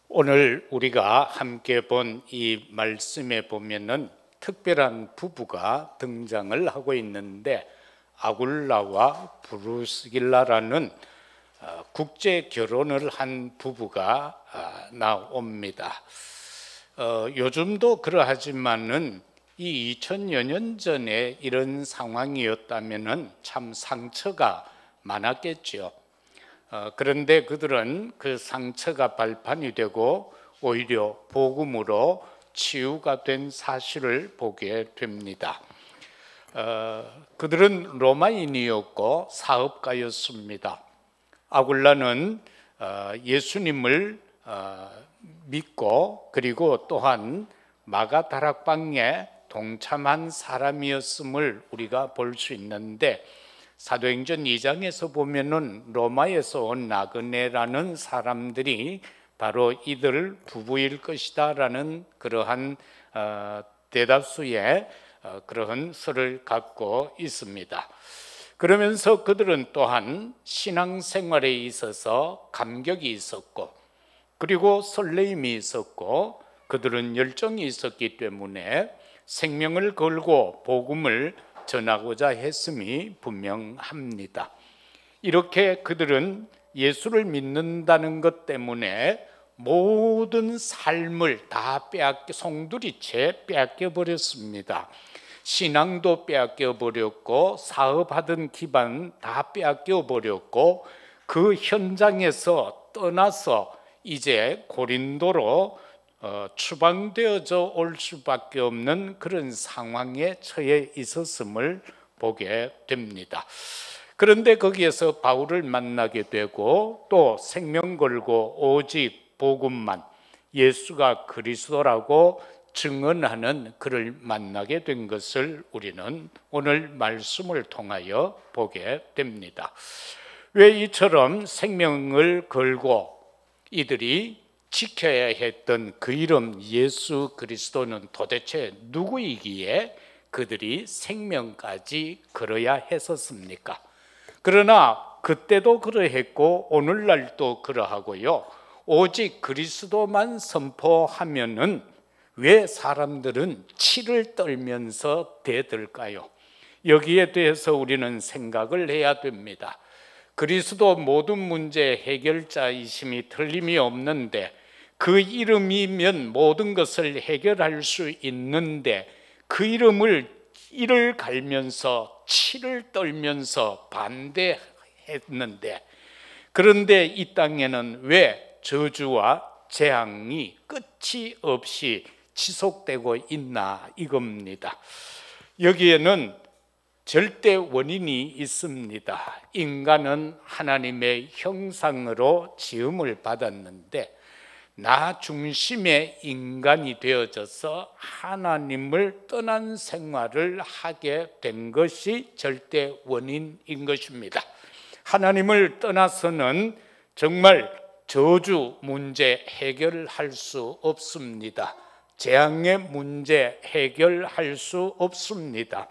오늘 우리가 함께 본 이 말씀에 보면은 특별한 부부가 등장을 하고 있는데 아굴라와 브루스길라라는 국제 결혼을 한 부부가 나옵니다. 요즘도 그러하지만은 이 2000여 년 전에 이런 상황이었다면은 참 상처가 많았겠죠. 그런데 그들은 그 상처가 발판이 되고 오히려 복음으로 치유가 된 사실을 보게 됩니다. 그들은 로마인이었고 사업가였습니다. 아굴라는 예수님을 믿고 그리고 또한 마가다락방에 동참한 사람이었음을 우리가 볼 수 있는데, 사도행전 2장에서 보면은 로마에서 온 나그네라는 사람들이 바로 이들 부부일 것이다라는 그러한 대다수의 그러한 설을 갖고 있습니다. 그러면서 그들은 또한 신앙생활에 있어서 감격이 있었고 그리고 설레임이 있었고 그들은 열정이 있었기 때문에 생명을 걸고 복음을 전하고자 했음이 분명합니다. 이렇게 그들은 예수를 믿는다는 것 때문에 모든 삶을 다 송두리째 빼앗겨 버렸습니다. 신앙도 빼앗겨 버렸고 사업하던 기반 다 빼앗겨 버렸고 그 현장에서 떠나서 이제 고린도로 추방되어져 올 수밖에 없는 그런 상황에 처해 있었음을 보게 됩니다. 그런데 거기에서 바울을 만나게 되고 또 생명 걸고 오직 복음만, 예수가 그리스도라고 증언하는 그를 만나게 된 것을 우리는 오늘 말씀을 통하여 보게 됩니다. 왜 이처럼 생명을 걸고 이들이 지켜야 했던 그 이름 예수 그리스도는 도대체 누구이기에 그들이 생명까지 걸어야 했었습니까? 그러나 그때도 그러했고 오늘날도 그러하고요. 오직 그리스도만 선포하면은 왜 사람들은 치를 떨면서 대들까요? 여기에 대해서 우리는 생각을 해야 됩니다. 그리스도 모든 문제 해결자이심이 틀림이 없는데 그 이름이면 모든 것을 해결할 수 있는데 그 이름을 이를 갈면서 치를 떨면서 반대했는데, 그런데 이 땅에는 왜 저주와 재앙이 끝이 없이 지속되고 있나 이겁니다. 여기에는 절대 원인이 있습니다. 인간은 하나님의 형상으로 지음을 받았는데 나 중심의 인간이 되어져서 하나님을 떠난 생활을 하게 된 것이 절대 원인인 것입니다. 하나님을 떠나서는 정말 저주 문제 해결할 수 없습니다. 재앙의 문제 해결할 수 없습니다.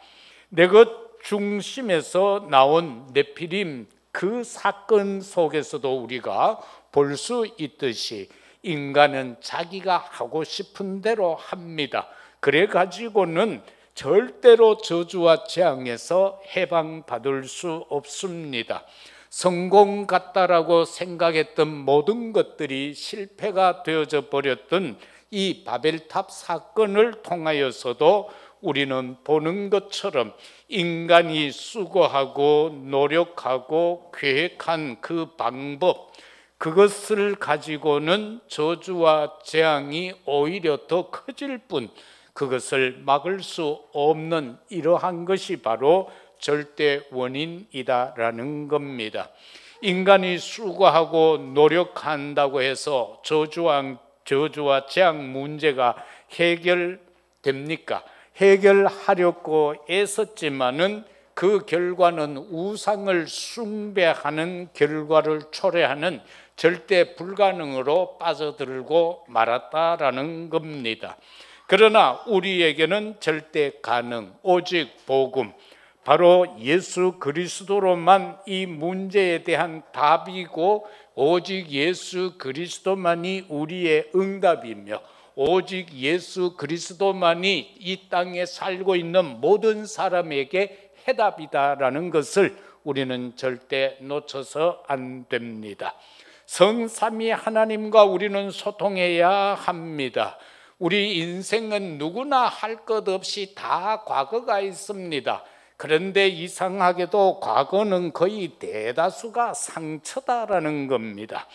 내 것 중심에서 나온 네피림 그 사건 속에서도 우리가 볼 수 있듯이 인간은 자기가 하고 싶은 대로 합니다. 그래 가지고는 절대로 저주와 재앙에서 해방받을 수 없습니다. 성공 같다라고 생각했던 모든 것들이 실패가 되어져 버렸던 이 바벨탑 사건을 통하여서도 우리는 보는 것처럼 인간이 수고하고 노력하고 계획한 그 방법, 그것을 가지고는 저주와 재앙이 오히려 더 커질 뿐 그것을 막을 수 없는 이러한 것이 바로 절대 원인이다라는 겁니다. 인간이 수고하고 노력한다고 해서 저주와 재앙 문제가 해결됩니까? 해결하려고 애썼지만은 그 결과는 우상을 숭배하는 결과를 초래하는 절대 불가능으로 빠져들고 말았다라는 겁니다. 그러나 우리에게는 절대 가능, 오직 복음, 바로 예수 그리스도로만 이 문제에 대한 답이고 오직 예수 그리스도만이 우리의 응답이며 오직 예수 그리스도만이 이 땅에 살고 있는 모든 사람에게 해답이다라는 것을 우리는 절대 놓쳐서 안 됩니다. 성삼위 하나님과 우리는 소통해야 합니다. 우리 인생은 누구나 할 것 없이 다 과거가 있습니다. 그런데 이상하게도 과거는 거의 대다수가 상처다라는 겁니다.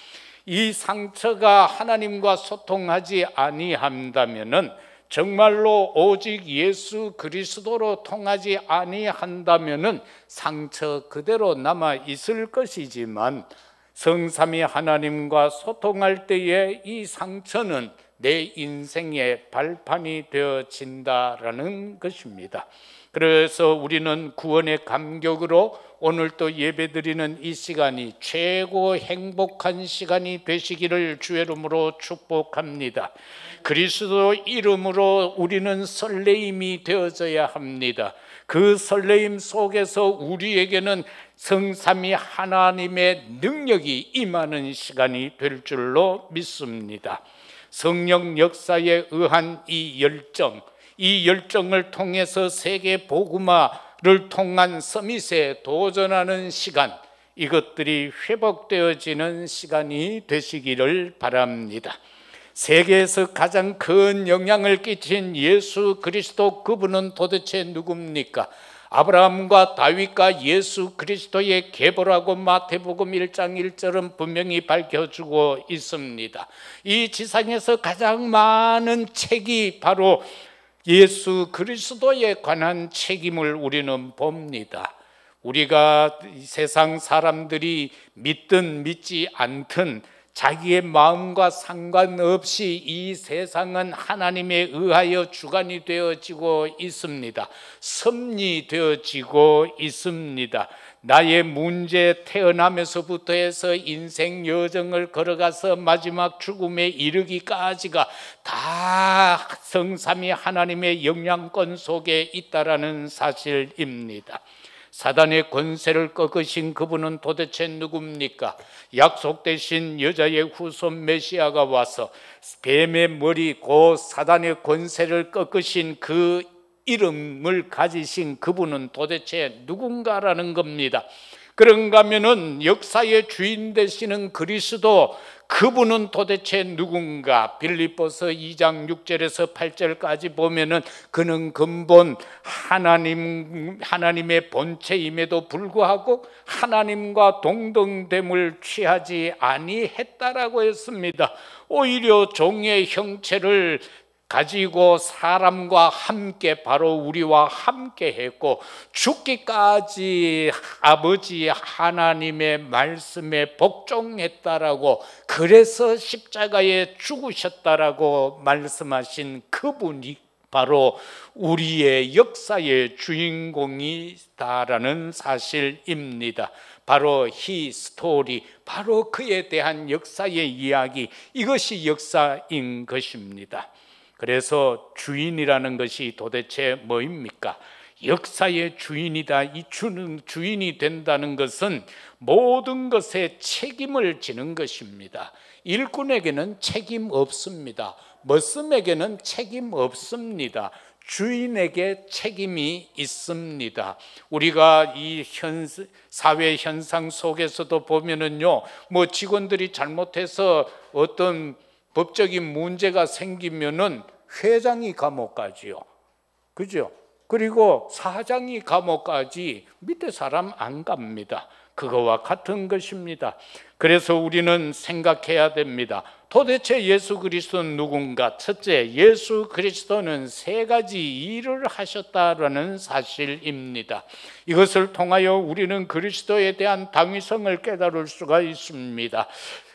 이 상처가 하나님과 소통하지 아니한다면은 정말로 오직 예수 그리스도로 통하지 아니한다면은 상처 그대로 남아 있을 것이지만 성삼위 하나님과 소통할 때에 이 상처는 내 인생의 발판이 되어진다라는 것입니다. 그래서 우리는 구원의 감격으로 오늘 또 예배드리는 이 시간이 최고 행복한 시간이 되시기를 주의 이름으로 축복합니다. 그리스도 이름으로 우리는 설레임이 되어져야 합니다. 그 설레임 속에서 우리에게는 성삼위 하나님의 능력이 임하는 시간이 될 줄로 믿습니다. 성령 역사에 의한 이 열정을 통해서 세계 복음화를 통한 서밋에 도전하는 시간, 이것들이 회복되어지는 시간이 되시기를 바랍니다. 세계에서 가장 큰 영향을 끼친 예수 그리스도, 그분은 도대체 누굽니까? 아브라함과 다윗과 예수 그리스도의 계보라고 마태복음 1장 1절은 분명히 밝혀주고 있습니다. 이 지상에서 가장 많은 책이 바로 예수 그리스도에 관한 책임을 우리는 봅니다. 우리가 세상 사람들이 믿든 믿지 않든 자기의 마음과 상관없이 이 세상은 하나님에 의하여 주관이 되어지고 있습니다. 섭리되어지고 있습니다. 나의 문제, 태어나면서부터 해서 인생 여정을 걸어가서 마지막 죽음에 이르기까지가 다 성삼위 하나님의 영향권 속에 있다라는 사실입니다. 사단의 권세를 꺾으신 그분은 도대체 누굽니까? 약속되신 여자의 후손 메시아가 와서 뱀의 머리 곧 사단의 권세를 꺾으신 그 이름을 가지신 그분은 도대체 누군가라는 겁니다. 그런가 하면은 역사의 주인 되시는 그리스도, 그분은 도대체 누군가? 빌립보서 2장 6절에서 8절까지 보면은 그는 근본 하나님의 본체임에도 불구하고 하나님과 동등됨을 취하지 아니했다라고 했습니다. 오히려 종의 형체를 가지고 사람과 함께, 바로 우리와 함께 했고 죽기까지 아버지 하나님의 말씀에 복종했다라고, 그래서 십자가에 죽으셨다라고 말씀하신 그분이 바로 우리의 역사의 주인공이다라는 사실입니다. 바로 히스토리, 바로 그에 대한 역사의 이야기, 이것이 역사인 것입니다. 그래서 주인이라는 것이 도대체 뭐입니까? 역사의 주인이다. 이 주인이 된다는 것은 모든 것에 책임을 지는 것입니다. 일꾼에게는 책임 없습니다. 머슴에게는 책임 없습니다. 주인에게 책임이 있습니다. 우리가 이 사회 현상 속에서도 보면은요, 뭐 직원들이 잘못해서 어떤 법적인 문제가 생기면은 회장이 감옥 가지요. 그죠? 그리고 사장이 감옥 가지 밑에 사람 안 갑니다. 그거와 같은 것입니다. 그래서 우리는 생각해야 됩니다. 도대체 예수 그리스도는 누군가? 첫째, 예수 그리스도는 세 가지 일을 하셨다라는 사실입니다. 이것을 통하여 우리는 그리스도에 대한 당위성을 깨달을 수가 있습니다.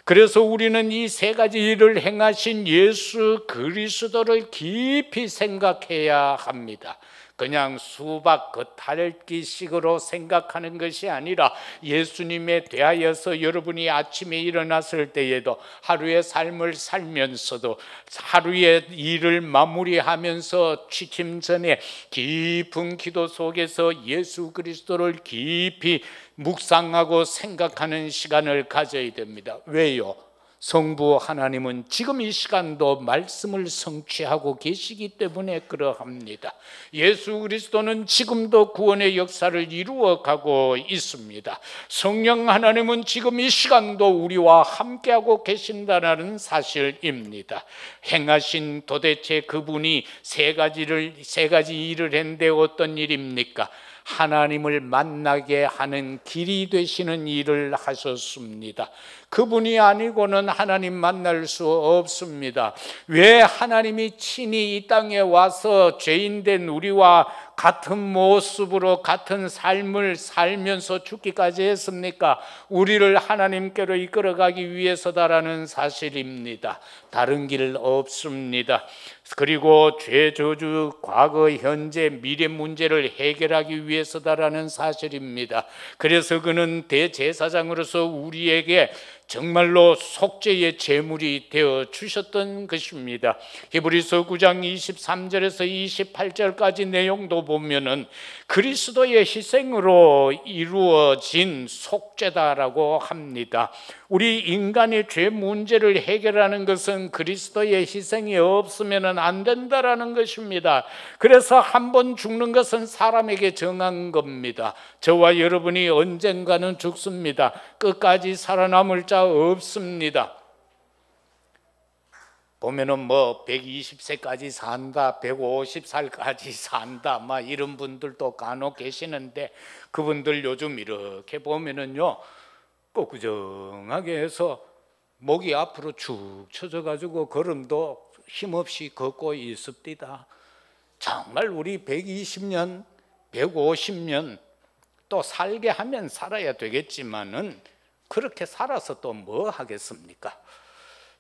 그래서 우리는 이 세 가지 일을 행하신 예수 그리스도를 깊이 생각해야 합니다. 그냥 수박 겉핥기식으로 생각하는 것이 아니라 예수님에 대하여서 여러분이 아침에 일어났을 때에도 하루의 삶을 살면서도 하루의 일을 마무리하면서 취침 전에 깊은 기도 속에서 예수 그리스도를 깊이 묵상하고 생각하는 시간을 가져야 됩니다. 왜요? 성부 하나님은 지금 이 시간도 말씀을 성취하고 계시기 때문에 그러합니다. 예수 그리스도는 지금도 구원의 역사를 이루어가고 있습니다. 성령 하나님은 지금 이 시간도 우리와 함께하고 계신다는 사실입니다. 행하신 도대체 그분이 세 가지 일을 했는데 어떤 일입니까? 하나님을 만나게 하는 길이 되시는 일을 하셨습니다. 그분이 아니고는 하나님 만날 수 없습니다. 왜 하나님이 친히 이 땅에 와서 죄인된 우리와 같은 모습으로 같은 삶을 살면서 죽기까지 했습니까? 우리를 하나님께로 이끌어가기 위해서다라는 사실입니다. 다른 길 없습니다. 그리고 죄, 저주, 과거, 현재, 미래 문제를 해결하기 위해서다라는 사실입니다. 그래서 그는 대제사장으로서 우리에게 정말로 속죄의 제물이 되어 주셨던 것입니다. 히브리서 9장 23절에서 28절까지 내용도 보면은 그리스도의 희생으로 이루어진 속죄다라고 합니다. 우리 인간의 죄 문제를 해결하는 것은 그리스도의 희생이 없으면 안 된다라는 것입니다. 그래서 한 번 죽는 것은 사람에게 정한 겁니다. 저와 여러분이 언젠가는 죽습니다. 끝까지 살아남을 자 없습니다. 보면은 뭐 120세까지 산다, 150살까지 산다, 막 이런 분들도 간혹 계시는데 그분들 요즘 이렇게 보면은요, 꾸꾸정하게 해서 목이 앞으로 축 처져가지고 걸음도 힘없이 걷고 있습니다. 정말 우리 120년, 150년 또 살게 하면 살아야 되겠지만은 그렇게 살아서 또 뭐 하겠습니까?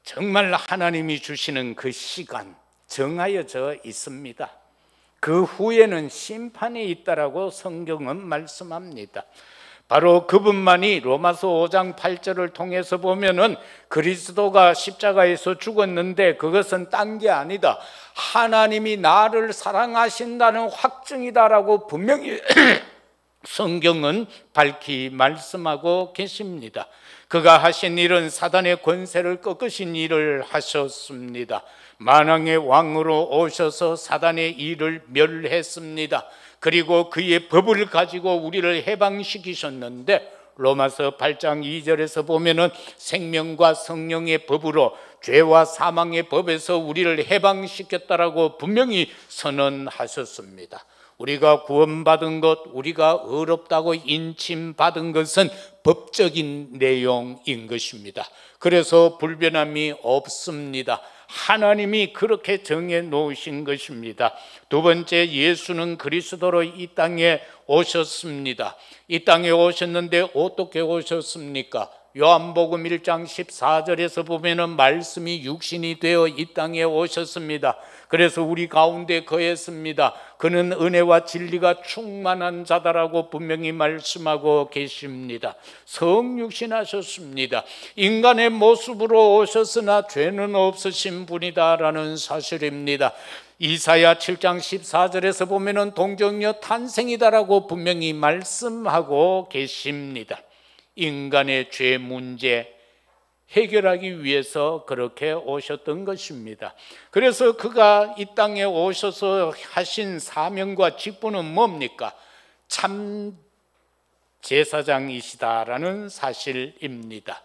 정말 하나님이 주시는 그 시간 정하여져 있습니다. 그 후에는 심판이 있다라고 성경은 말씀합니다. 바로 그분만이 로마서 5장 8절을 통해서 보면은 그리스도가 십자가에서 죽었는데 그것은 딴 게 아니다, 하나님이 나를 사랑하신다는 확증이다라고 분명히 성경은 밝히 말씀하고 계십니다. 그가 하신 일은 사단의 권세를 꺾으신 일을 하셨습니다. 만왕의 왕으로 오셔서 사단의 일을 멸했습니다. 그리고 그의 법을 가지고 우리를 해방시키셨는데 로마서 8장 2절에서 보면은 생명과 성령의 법으로 죄와 사망의 법에서 우리를 해방시켰다라고 분명히 선언하셨습니다. 우리가 구원받은 것, 우리가 의롭다고 인침받은 것은 법적인 내용인 것입니다. 그래서 불변함이 없습니다. 하나님이 그렇게 정해 놓으신 것입니다. 두 번째, 예수는 그리스도로 이 땅에 오셨습니다. 이 땅에 오셨는데 어떻게 오셨습니까? 요한복음 1장 14절에서 보면은 말씀이 육신이 되어 이 땅에 오셨습니다. 그래서 우리 가운데 거했습니다. 그는 은혜와 진리가 충만한 자다라고 분명히 말씀하고 계십니다. 성육신하셨습니다. 인간의 모습으로 오셨으나 죄는 없으신 분이다라는 사실입니다. 이사야 7장 14절에서 보면은 동정녀 탄생이다라고 분명히 말씀하고 계십니다. 인간의 죄 문제 해결하기 위해서 그렇게 오셨던 것입니다. 그래서 그가 이 땅에 오셔서 하신 사명과 직분은 뭡니까? 참 제사장이시다라는 사실입니다.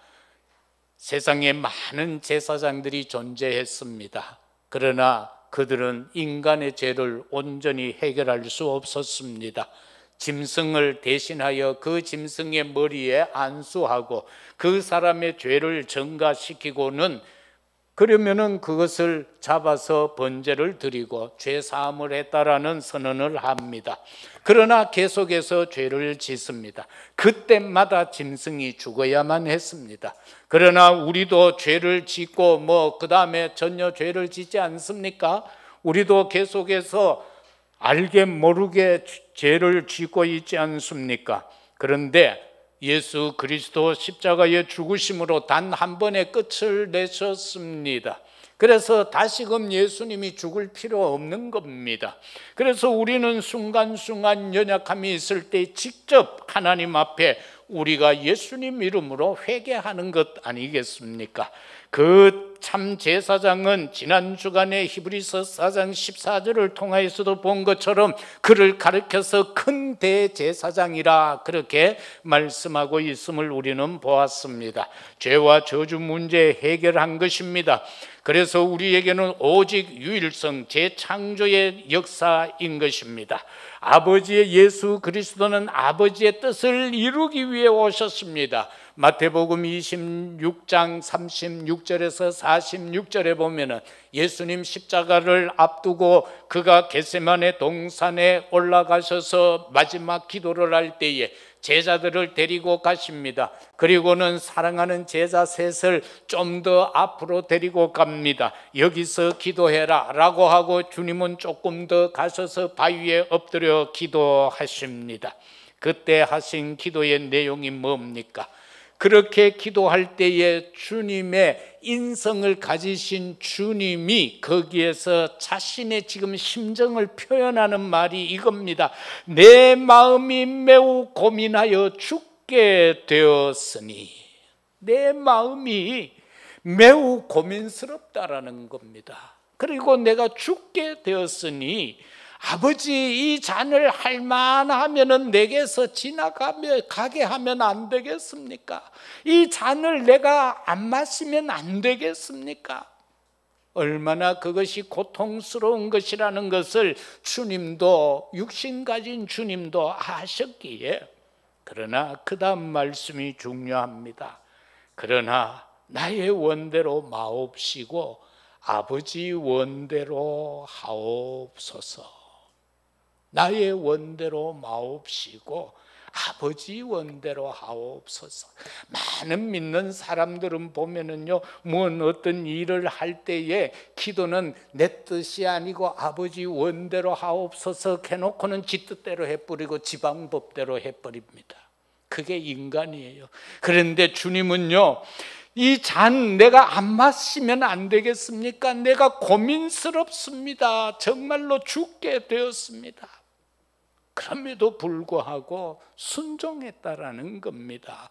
세상에 많은 제사장들이 존재했습니다. 그러나 그들은 인간의 죄를 온전히 해결할 수 없었습니다. 짐승을 대신하여 그 짐승의 머리에 안수하고 그 사람의 죄를 전가시키고는 그러면은 그것을 잡아서 번제를 드리고 죄 사함을 했다라는 선언을 합니다. 그러나 계속해서 죄를 짓습니다. 그때마다 짐승이 죽어야만 했습니다. 그러나 우리도 죄를 짓고 그 다음에 전혀 죄를 짓지 않습니까? 우리도 계속해서 알게 모르게 죄를 짓고 있지 않습니까? 그런데 예수 그리스도 십자가의 죽으심으로 단 한 번의 끝을 내셨습니다. 그래서 다시금 예수님이 죽을 필요 없는 겁니다. 그래서 우리는 순간순간 연약함이 있을 때 직접 하나님 앞에 우리가 예수님 이름으로 회개하는 것 아니겠습니까? 그 참 제사장은 지난 주간에 히브리서 4장 14절을 통하여서도 본 것처럼 그를 가르쳐서 큰 대제사장이라 그렇게 말씀하고 있음을 우리는 보았습니다. 죄와 저주 문제 해결한 것입니다. 그래서 우리에게는 오직 유일성 재창조의 역사인 것입니다. 아버지의 예수 그리스도는 아버지의 뜻을 이루기 위해 오셨습니다. 마태복음 26장 36절에서 46절에 보면은 예수님 십자가를 앞두고 그가 겟세마네 동산에 올라가셔서 마지막 기도를 할 때에 제자들을 데리고 가십니다. 그리고는 사랑하는 제자 셋을 좀 더 앞으로 데리고 갑니다. 여기서 기도해라 라고 하고 주님은 조금 더 가셔서 바위에 엎드려 기도하십니다. 그때 하신 기도의 내용이 뭡니까? 그렇게 기도할 때에 주님의 인성을 가지신 주님이 거기에서 자신의 지금 심정을 표현하는 말이 이겁니다. 내 마음이 매우 고민하여 죽게 되었으니, 내 마음이 매우 고민스럽다라는 겁니다. 그리고 내가 죽게 되었으니 아버지 이 잔을 할만하면은 내게서 가게 하면 안 되겠습니까? 이 잔을 내가 안 마시면 안 되겠습니까? 얼마나 그것이 고통스러운 것이라는 것을 주님도, 육신 가진 주님도 아셨기에. 그러나 그 다음 말씀이 중요합니다. 그러나 나의 원대로 마옵시고 아버지 원대로 하옵소서. 나의 원대로 마옵시고 아버지 원대로 하옵소서. 많은 믿는 사람들은 보면은요, 어떤 일을 할 때에 기도는 내 뜻이 아니고 아버지 원대로 하옵소서 해놓고는 지 뜻대로 해버리고 지 방법대로 해버립니다. 그게 인간이에요. 그런데 주님은요, 이 잔 내가 안 마시면 안 되겠습니까? 내가 고민스럽습니다. 정말로 죽게 되었습니다. 그럼에도 불구하고 순종했다라는 겁니다.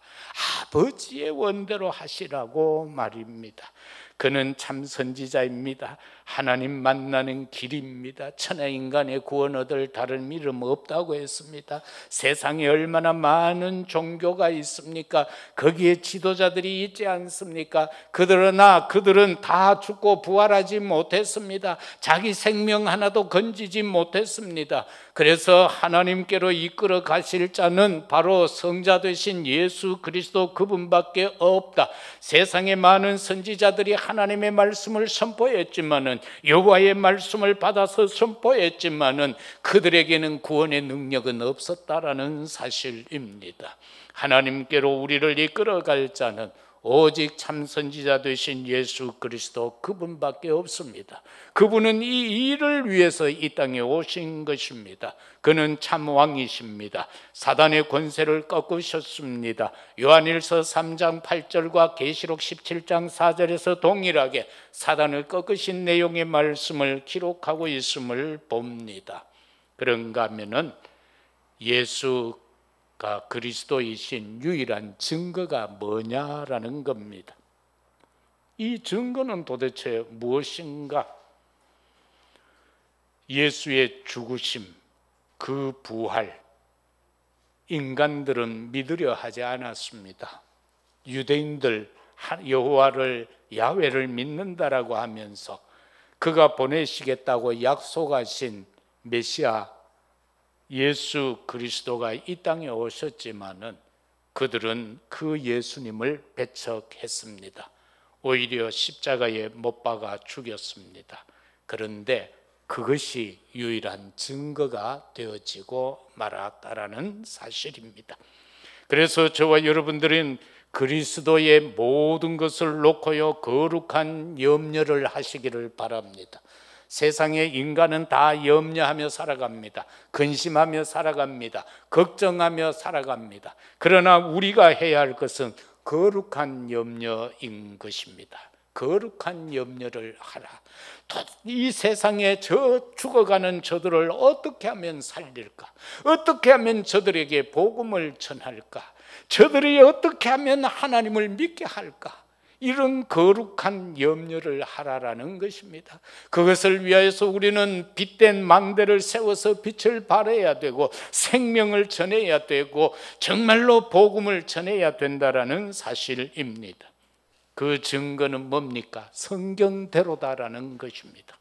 아버지의 원대로 하시라고 말입니다. 그는 참 선지자입니다. 하나님 만나는 길입니다. 천하인간의 구원 얻을 다른 이름 없다고 했습니다. 세상에 얼마나 많은 종교가 있습니까? 거기에 지도자들이 있지 않습니까? 그들은 다 죽고 부활하지 못했습니다. 자기 생명 하나도 건지지 못했습니다. 그래서 하나님께로 이끌어 가실 자는 바로 성자 되신 예수 그리스도 그분밖에 없다. 세상에 많은 선지자들이 하나님의 말씀을 선포했지만은, 여호와의 말씀을 받아서 선포했지만은 그들에게는 구원의 능력은 없었다라는 사실입니다. 하나님께로 우리를 이끌어갈 자는 오직 참 선지자 되신 예수 그리스도 그분밖에 없습니다. 그분은 이 일을 위해서 이 땅에 오신 것입니다. 그는 참 왕이십니다. 사단의 권세를 꺾으셨습니다. 요한일서 3장 8절과 계시록 17장 4절에서 동일하게 사단을 꺾으신 내용의 말씀을 기록하고 있음을 봅니다. 그런가 하면은 예수가 그리스도이신 유일한 증거가 뭐냐라는 겁니다. 이 증거는 도대체 무엇인가? 예수의 죽으심, 그 부활, 인간들은 믿으려 하지 않았습니다. 유대인들 여호와를, 야훼를 믿는다라고 하면서 그가 보내시겠다고 약속하신 메시아 예수 그리스도가 이 땅에 오셨지만은 그들은 그 예수님을 배척했습니다. 오히려 십자가에 못 박아 죽였습니다. 그런데 그것이 유일한 증거가 되어지고 말았다라는 사실입니다. 그래서 저와 여러분들은 그리스도의 모든 것을 놓고요 거룩한 염려를 하시기를 바랍니다. 세상의 인간은 다 염려하며 살아갑니다. 근심하며 살아갑니다. 걱정하며 살아갑니다. 그러나 우리가 해야 할 것은 거룩한 염려인 것입니다. 거룩한 염려를 하라. 이 세상에 죽어가는 저들을 어떻게 하면 살릴까? 어떻게 하면 저들에게 복음을 전할까? 저들이 어떻게 하면 하나님을 믿게 할까? 이런 거룩한 염려를 하라라는 것입니다. 그것을 위하여서 우리는 빛된 망대를 세워서 빛을 발해야 되고 생명을 전해야 되고 정말로 복음을 전해야 된다라는 사실입니다. 그 증거는 뭡니까? 성경대로다라는 것입니다.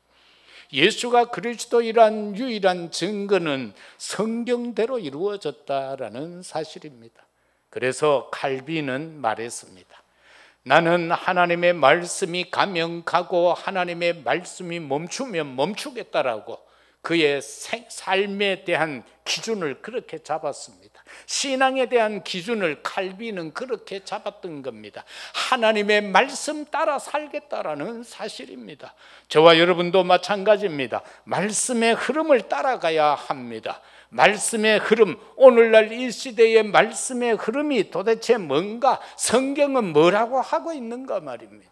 예수가 그리스도이란 유일한 증거는 성경대로 이루어졌다라는 사실입니다. 그래서 칼빈은 말했습니다. 나는 하나님의 말씀이 가면 가고 하나님의 말씀이 멈추면 멈추겠다라고 그의 삶에 대한 기준을 그렇게 잡았습니다. 신앙에 대한 기준을 칼빈은 그렇게 잡았던 겁니다. 하나님의 말씀 따라 살겠다라는 사실입니다. 저와 여러분도 마찬가지입니다. 말씀의 흐름을 따라가야 합니다. 말씀의 흐름, 오늘날 이 시대의 말씀의 흐름이 도대체 뭔가, 성경은 뭐라고 하고 있는가 말입니다.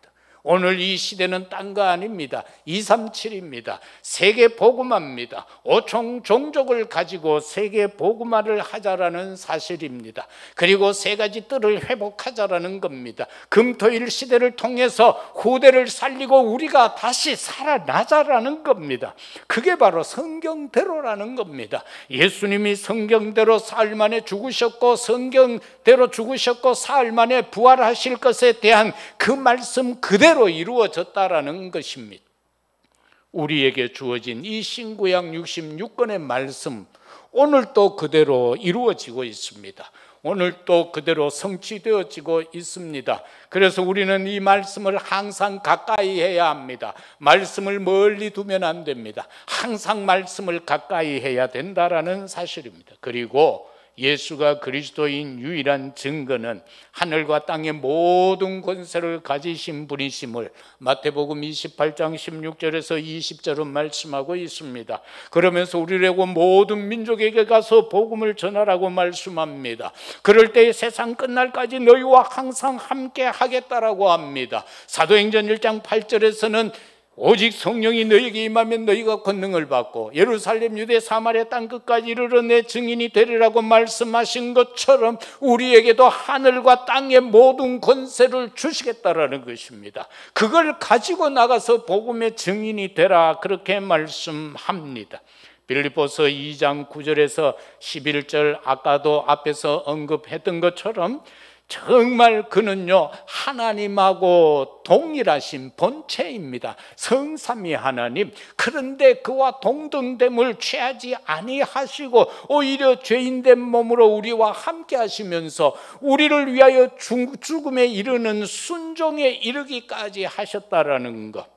오늘 이 시대는 딴 거 아닙니다. 237입니다. 세계 복음화입니다. 5총 종족을 가지고 세계 복음화를 하자라는 사실입니다. 그리고 세 가지 뜰을 회복하자라는 겁니다. 금토일 시대를 통해서 후대를 살리고 우리가 다시 살아나자라는 겁니다. 그게 바로 성경대로라는 겁니다. 예수님이 성경대로 사흘 만에 죽으셨고 성경대로 죽으셨고 사흘 만에 부활하실 것에 대한 그 말씀 그대로 이루어졌다라는 것입니다. 우리에게 주어진 이 신구약 66권의 말씀, 오늘도 그대로 이루어지고 있습니다. 오늘도 그대로 성취되어지고 있습니다. 그래서 우리는 이 말씀을 항상 가까이 해야 합니다. 말씀을 멀리 두면 안 됩니다. 항상 말씀을 가까이 해야 된다라는 사실입니다. 그리고 예수가 그리스도인 유일한 증거는 하늘과 땅의 모든 권세를 가지신 분이심을 마태복음 28장 16절에서 20절은 말씀하고 있습니다. 그러면서 우리라고 모든 민족에게 가서 복음을 전하라고 말씀합니다. 그럴 때 세상 끝날까지 너희와 항상 함께 하겠다라고 합니다. 사도행전 1장 8절에서는 오직 성령이 너희에게 임하면 너희가 권능을 받고 예루살렘 유대 사마리아 땅 끝까지 이르러 내 증인이 되리라고 말씀하신 것처럼 우리에게도 하늘과 땅의 모든 권세를 주시겠다라는 것입니다. 그걸 가지고 나가서 복음의 증인이 되라, 그렇게 말씀합니다. 빌립보서 2장 9절에서 11절, 아까도 앞에서 언급했던 것처럼 정말 그는요 하나님하고 동일하신 본체입니다. 성삼위 하나님. 그런데 그와 동등됨을 취하지 아니하시고 오히려 죄인된 몸으로 우리와 함께 하시면서 우리를 위하여 죽음에 이르는 순종에 이르기까지 하셨다라는 것,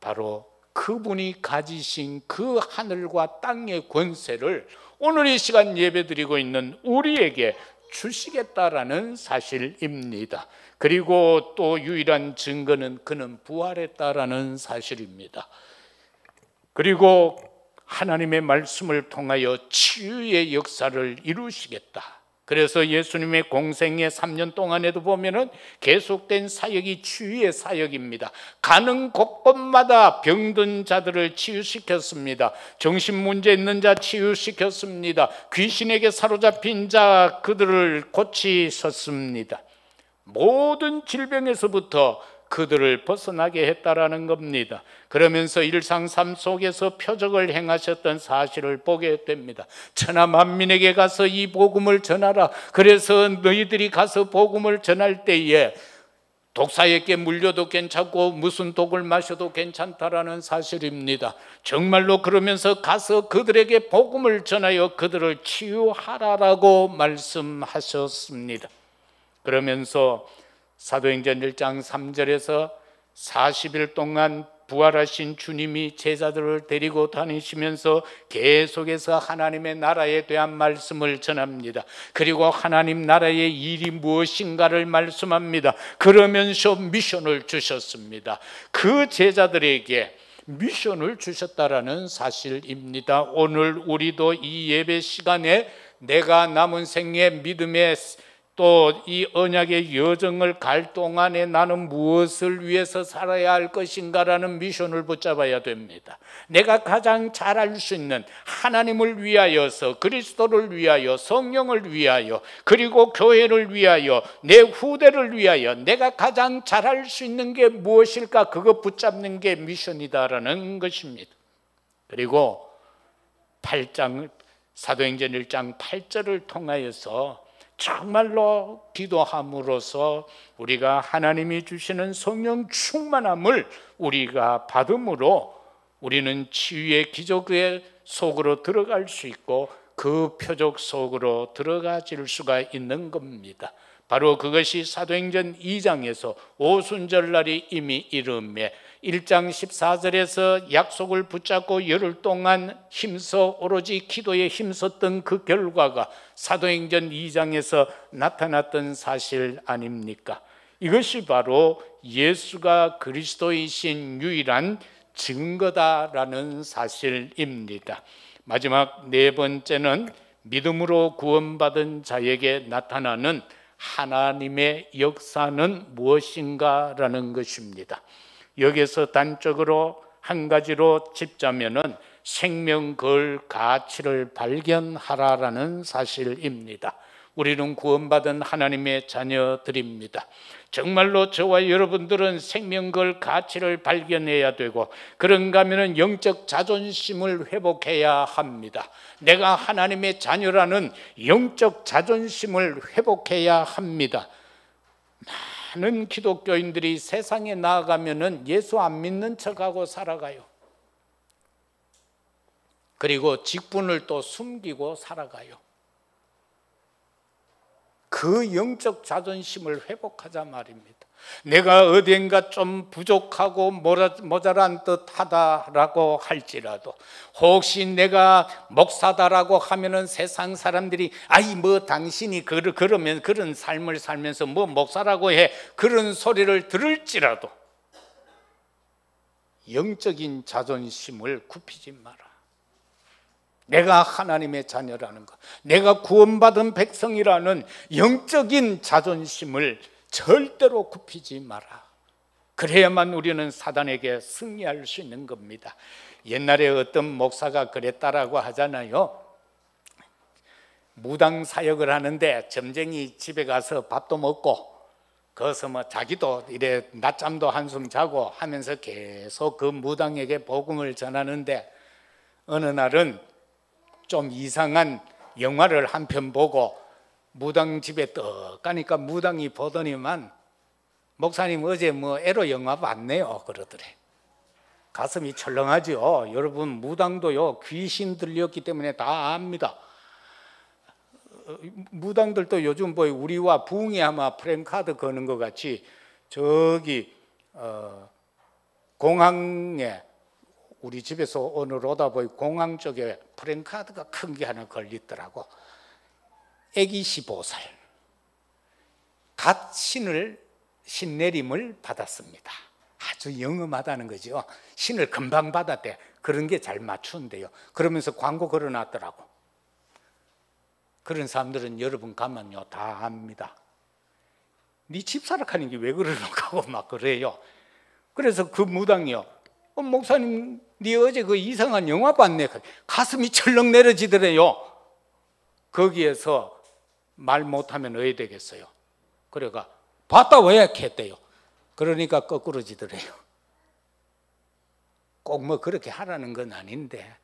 바로 그분이 가지신 그 하늘과 땅의 권세를 오늘 이 시간 예배드리고 있는 우리에게 주시겠다라는 사실입니다. 그리고 또 유일한 증거는 그는 부활했다라는 사실입니다. 그리고 하나님의 말씀을 통하여 치유의 역사를 이루시겠다. 그래서 예수님의 공생의 3년 동안에도 보면은 계속된 사역이 치유의 사역입니다. 가는 곳곳마다 병든 자들을 치유시켰습니다. 정신문제 있는 자 치유시켰습니다. 귀신에게 사로잡힌 자 그들을 고치셨습니다. 모든 질병에서부터 그들을 벗어나게 했다라는 겁니다. 그러면서 일상 삶 속에서 표적을 행하셨던 사실을 보게 됩니다. 천하 만민에게 가서 이 복음을 전하라. 그래서 너희들이 가서 복음을 전할 때에 독사에게 물려도 괜찮고 무슨 독을 마셔도 괜찮다라는 사실입니다. 정말로 그러면서 가서 그들에게 복음을 전하여 그들을 치유하라라고 말씀하셨습니다. 그러면서 사도행전 1장 3절에서 40일 동안 부활하신 주님이 제자들을 데리고 다니시면서 계속해서 하나님의 나라에 대한 말씀을 전합니다. 그리고 하나님 나라의 일이 무엇인가를 말씀합니다. 그러면서 미션을 주셨습니다. 그 제자들에게 미션을 주셨다라는 사실입니다. 오늘 우리도 이 예배 시간에 내가 남은 생애 믿음의 또 이 언약의 여정을 갈 동안에 나는 무엇을 위해서 살아야 할 것인가라는 미션을 붙잡아야 됩니다. 내가 가장 잘 알 수 있는 하나님을 위하여서, 그리스도를 위하여, 성령을 위하여, 그리고 교회를 위하여, 내 후대를 위하여 내가 가장 잘 알 수 있는 게 무엇일까? 그거 붙잡는 게 미션이다라는 것입니다. 그리고 8장, 사도행전 1장 8절을 통하여서 정말로 기도함으로써 우리가 하나님이 주시는 성령 충만함을 우리가 받음으로 우리는 치유의 기적의 속으로 들어갈 수 있고 그 표적 속으로 들어가질 수가 있는 겁니다. 바로 그것이 사도행전 2장에서 오순절날이 이미 이르매 1장 14절에서 약속을 붙잡고 열흘 동안 힘써 오로지 기도에 힘썼던 그 결과가 사도행전 2장에서 나타났던 사실 아닙니까? 이것이 바로 예수가 그리스도이신 유일한 증거다라는 사실입니다. 마지막 네 번째는 믿음으로 구원받은 자에게 나타나는 하나님의 역사는 무엇인가라는 것입니다. 여기서 단적으로 한 가지로 짚자면은 생명 걸 가치를 발견하라라는 사실입니다. 우리는 구원받은 하나님의 자녀들입니다. 정말로 저와 여러분들은 생명 걸 가치를 발견해야 되고, 그런가 하면 영적 자존심을 회복해야 합니다. 내가 하나님의 자녀라는 영적 자존심을 회복해야 합니다. 많은 기독교인들이 세상에 나아가면은 예수 안 믿는 척하고 살아가요. 그리고 직분을 또 숨기고 살아가요. 그 영적 자존심을 회복하자 말입니다. 내가 어딘가 좀 부족하고 모자란 듯하다라고 할지라도, 혹시 내가 목사다라고 하면은 세상 사람들이 아이 뭐 당신이 그러면 그런 삶을 살면서 뭐 목사라고 해, 그런 소리를 들을지라도 영적인 자존심을 굽히지 마라. 내가 하나님의 자녀라는 것, 내가 구원받은 백성이라는 영적인 자존심을 절대로 굽히지 마라. 그래야만 우리는 사단에게 승리할 수 있는 겁니다. 옛날에 어떤 목사가 그랬다라고 하잖아요. 무당 사역을 하는데 점쟁이 집에 가서 밥도 먹고 거기서 뭐 자기도 이래 낮잠도 한숨 자고 하면서 계속 그 무당에게 복음을 전하는데, 어느 날은 좀 이상한 영화를 한 편 보고 무당 집에 떡 가니까 무당이 보더니만 목사님 어제 뭐 에로 영화 봤네요 그러더래. 가슴이 철렁하죠. 여러분, 무당도요 귀신 들렸기 때문에 다 압니다. 무당들도 요즘 뭐 우리와 부흥이 아마 프랜카드 거는 것 같이 저기 공항에, 우리 집에서 오늘 오다 보니 공항 쪽에 프랜카드가 큰 게 하나 걸리더라고. 애기 15살 갓 신내림을 받았습니다. 아주 영험하다는 거죠. 신을 금방 받았대. 그런 게 잘 맞추는데요. 그러면서 광고 걸어놨더라고. 그런 사람들은 여러분 가면요 다 압니다. 네 집사람 하는 게 왜 그러는가 하고 막 그래요. 그래서 그 무당이요, 목사님 네 어제 그 이상한 영화 봤네. 가슴이 철렁 내려지더래요. 거기에서 말 못하면 어디 되겠어요. 그래가 봤다 왜 했대요. 그러니까 거꾸로지더래요. 꼭 뭐 그렇게 하라는 건 아닌데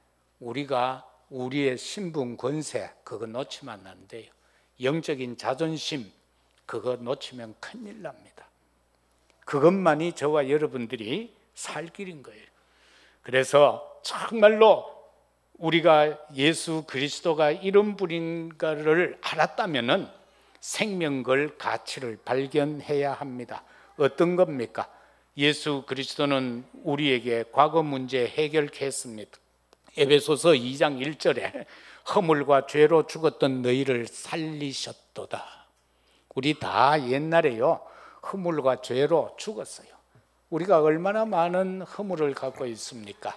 우리가 우리의 신분 권세 그거 놓치면 안 돼요. 영적인 자존심 그거 놓치면 큰일 납니다. 그것만이 저와 여러분들이 살 길인 거예요. 그래서 정말로 우리가 예수 그리스도가 이런 분인가를 알았다면은 생명 걸 가치를 발견해야 합니다. 어떤 겁니까? 예수 그리스도는 우리에게 과거 문제 해결케 했습니다. 에베소서 2장 1절에 허물과 죄로 죽었던 너희를 살리셨도다. 우리 다 옛날에요 허물과 죄로 죽었어요. 우리가 얼마나 많은 허물을 갖고 있습니까?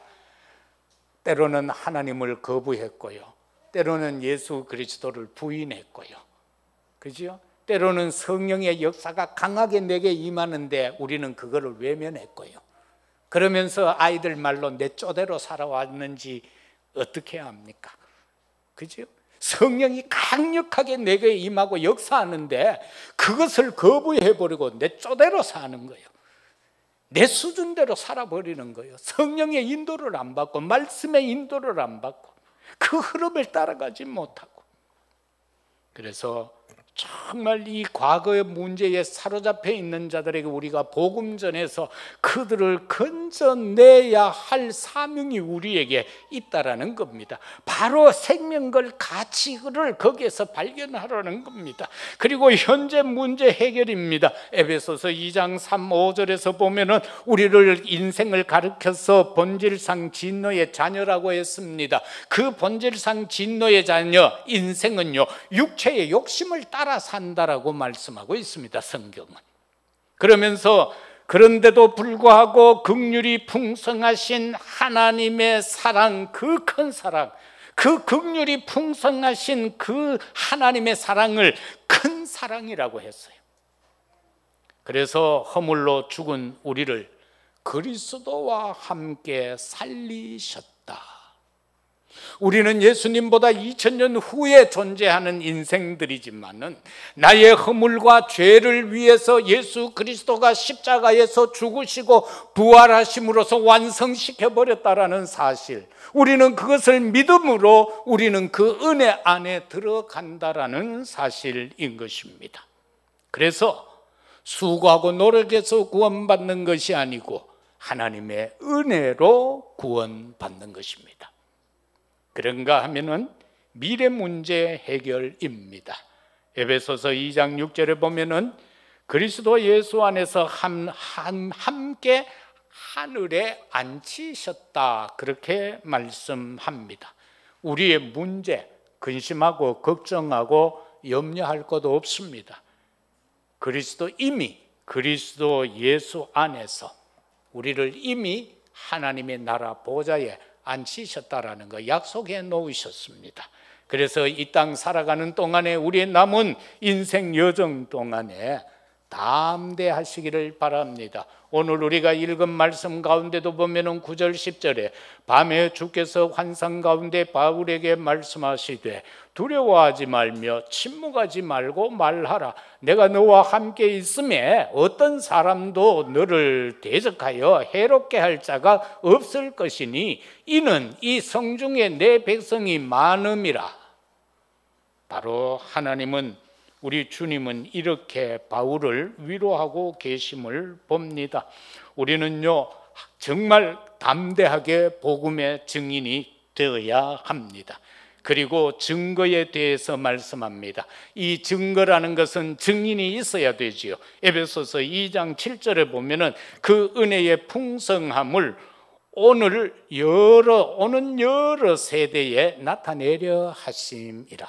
때로는 하나님을 거부했고요, 때로는 예수 그리스도를 부인했고요, 그죠? 때로는 성령의 역사가 강하게 내게 임하는데 우리는 그거를 외면했고요. 그러면서 아이들 말로 내 쪼대로 살아왔는지 어떻게 합니까? 그죠? 성령이 강력하게 내게 임하고 역사하는데 그것을 거부해버리고 내 쪼대로 사는 거예요. 내 수준대로 살아버리는 거예요. 성령의 인도를 안 받고, 말씀의 인도를 안 받고, 그 흐름을 따라가지 못하고. 그래서 정말 이 과거의 문제에 사로잡혀 있는 자들에게 우리가 복음 전해서 그들을 건져내야 할 사명이 우리에게 있다라는 겁니다. 바로 생명걸 가치를 거기에서 발견하라는 겁니다. 그리고 현재 문제 해결입니다. 에베소서 2장 3, 5절에서 보면은 우리를 인생을 가르쳐서 본질상 진노의 자녀라고 했습니다. 그 본질상 진노의 자녀, 인생은요, 육체의 욕심을 따라 산다라고 말씀하고 있습니다, 성경은. 그러면서 그런데도 불구하고 긍휼이 풍성하신 하나님의 사랑, 그 큰 사랑, 그 긍휼이 풍성하신 그 하나님의 사랑을 큰 사랑이라고 했어요. 그래서 허물로 죽은 우리를 그리스도와 함께 살리셨다. 우리는 예수님보다 2000년 후에 존재하는 인생들이지만은 나의 허물과 죄를 위해서 예수 그리스도가 십자가에서 죽으시고 부활하심으로써 완성시켜버렸다라는 사실, 우리는 그것을 믿음으로 우리는 그 은혜 안에 들어간다라는 사실인 것입니다. 그래서 수고하고 노력해서 구원받는 것이 아니고 하나님의 은혜로 구원받는 것입니다. 그런가 하면은 미래 문제 해결입니다. 에베소서 2장 6절에 보면은 그리스도 예수 안에서 함께 하늘에 앉히셨다, 그렇게 말씀합니다. 우리의 문제, 근심하고 걱정하고 염려할 것도 없습니다. 이미 그리스도 예수 안에서 우리를 이미 하나님의 나라 보좌에 앉히셨다라는 거 약속해 놓으셨습니다. 그래서 이 땅 살아가는 동안에 우리의 남은 인생 여정 동안에 담대하시기를 바랍니다. 오늘 우리가 읽은 말씀 가운데도 보면은 9절 10절에 밤에 주께서 환상 가운데 바울에게 말씀하시되 두려워하지 말며 침묵하지 말고 말하라. 내가 너와 함께 있음에 어떤 사람도 너를 대적하여 해롭게 할 자가 없을 것이니 이는 이 성중에 내 백성이 많음이라. 바로 하나님은, 우리 주님은 이렇게 바울을 위로하고 계심을 봅니다. 우리는요, 정말 담대하게 복음의 증인이 되어야 합니다. 그리고 증거에 대해서 말씀합니다. 이 증거라는 것은 증인이 있어야 되지요. 에베소서 2장 7절에 보면은 그 은혜의 풍성함을 오는 여러 세대에 나타내려 하심이라.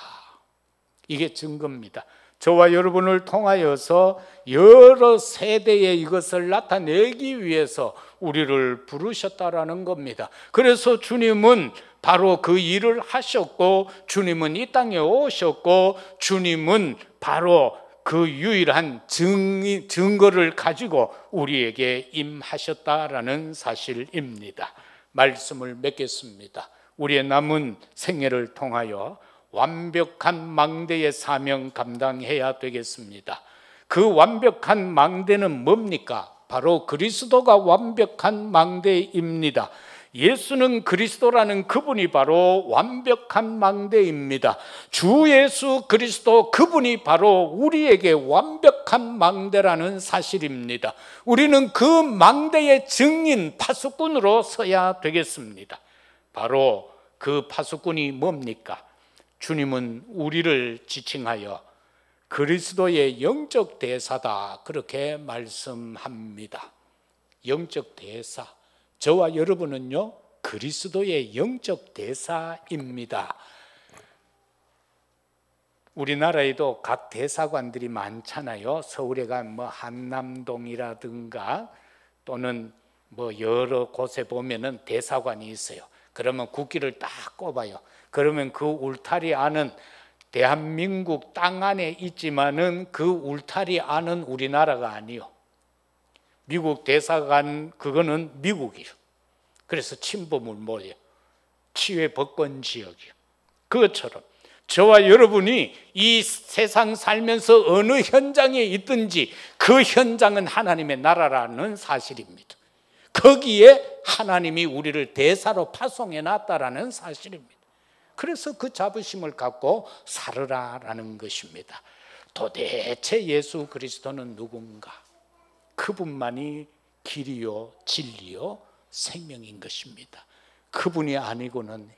이게 증거입니다. 저와 여러분을 통하여서 여러 세대에 이것을 나타내기 위해서 우리를 부르셨다라는 겁니다. 그래서 주님은 바로 그 일을 하셨고, 주님은 이 땅에 오셨고, 주님은 바로 그 유일한 증거를 가지고 우리에게 임하셨다라는 사실입니다. 말씀을 맺겠습니다. 우리의 남은 생애를 통하여 완벽한 망대의 사명 감당해야 되겠습니다. 그 완벽한 망대는 뭡니까? 바로 그리스도가 완벽한 망대입니다. 예수는 그리스도라는 그분이 바로 완벽한 망대입니다. 주 예수 그리스도, 그분이 바로 우리에게 완벽한 망대라는 사실입니다. 우리는 그 망대의 증인 파수꾼으로 서야 되겠습니다. 바로 그 파수꾼이 뭡니까? 주님은 우리를 지칭하여 그리스도의 영적 대사다, 그렇게 말씀합니다. 영적 대사, 저와 여러분은요 그리스도의 영적 대사입니다. 우리나라에도 각 대사관들이 많잖아요. 서울에 가면 한남동이라든가 또는 뭐 여러 곳에 보면은 대사관이 있어요. 그러면 국기를 딱 꼽아요. 그러면 그 울타리 안은 대한민국 땅 안에 있지만은 그 울타리 안은 우리나라가 아니요. 미국 대사관 그거는 미국이요. 그래서 침범을 못해요. 치외 법권 지역이요. 그것처럼 저와 여러분이 이 세상 살면서 어느 현장에 있든지 그 현장은 하나님의 나라라는 사실입니다. 거기에 하나님이 우리를 대사로 파송해 놨다라는 사실입니다. 그래서 그 자부심을 갖고 살으라라는 것입니다. 도대체 예수 그리스도는 누군가? 그분만이 길이요 진리요 생명인 것입니다. 그분이 아니고는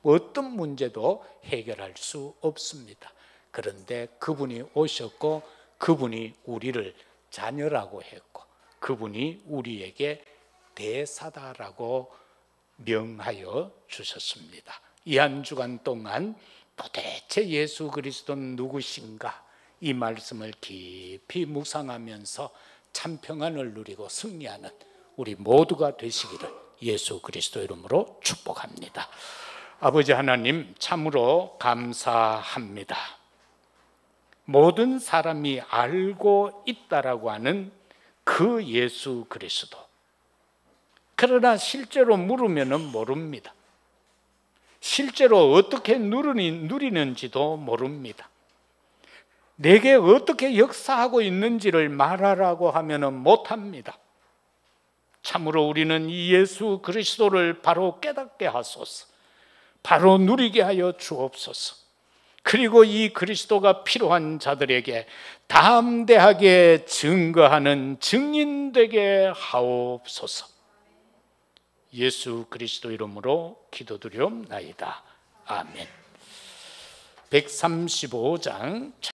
어떤 문제도 해결할 수 없습니다. 그런데 그분이 오셨고 그분이 우리를 자녀라고 했고 그분이 우리에게 대사다라고 명하여 주셨습니다. 이 한 주간 동안 도대체 예수 그리스도는 누구신가? 이 말씀을 깊이 묵상하면서 참 평안을 누리고 승리하는 우리 모두가 되시기를 예수 그리스도 이름으로 축복합니다. 아버지 하나님 참으로 감사합니다. 모든 사람이 알고 있다라고 하는 그 예수 그리스도. 그러나 실제로 물으면 모릅니다. 실제로 어떻게 누리는지도 모릅니다. 내게 어떻게 역사하고 있는지를 말하라고 하면 못합니다. 참으로 우리는 이 예수 그리스도를 바로 깨닫게 하소서. 바로 누리게 하여 주옵소서. 그리고 이 그리스도가 필요한 자들에게 담대하게 증거하는 증인 되게 하옵소서. 예수 그리스도 이름으로 기도드리옵나이다. 아멘. 135장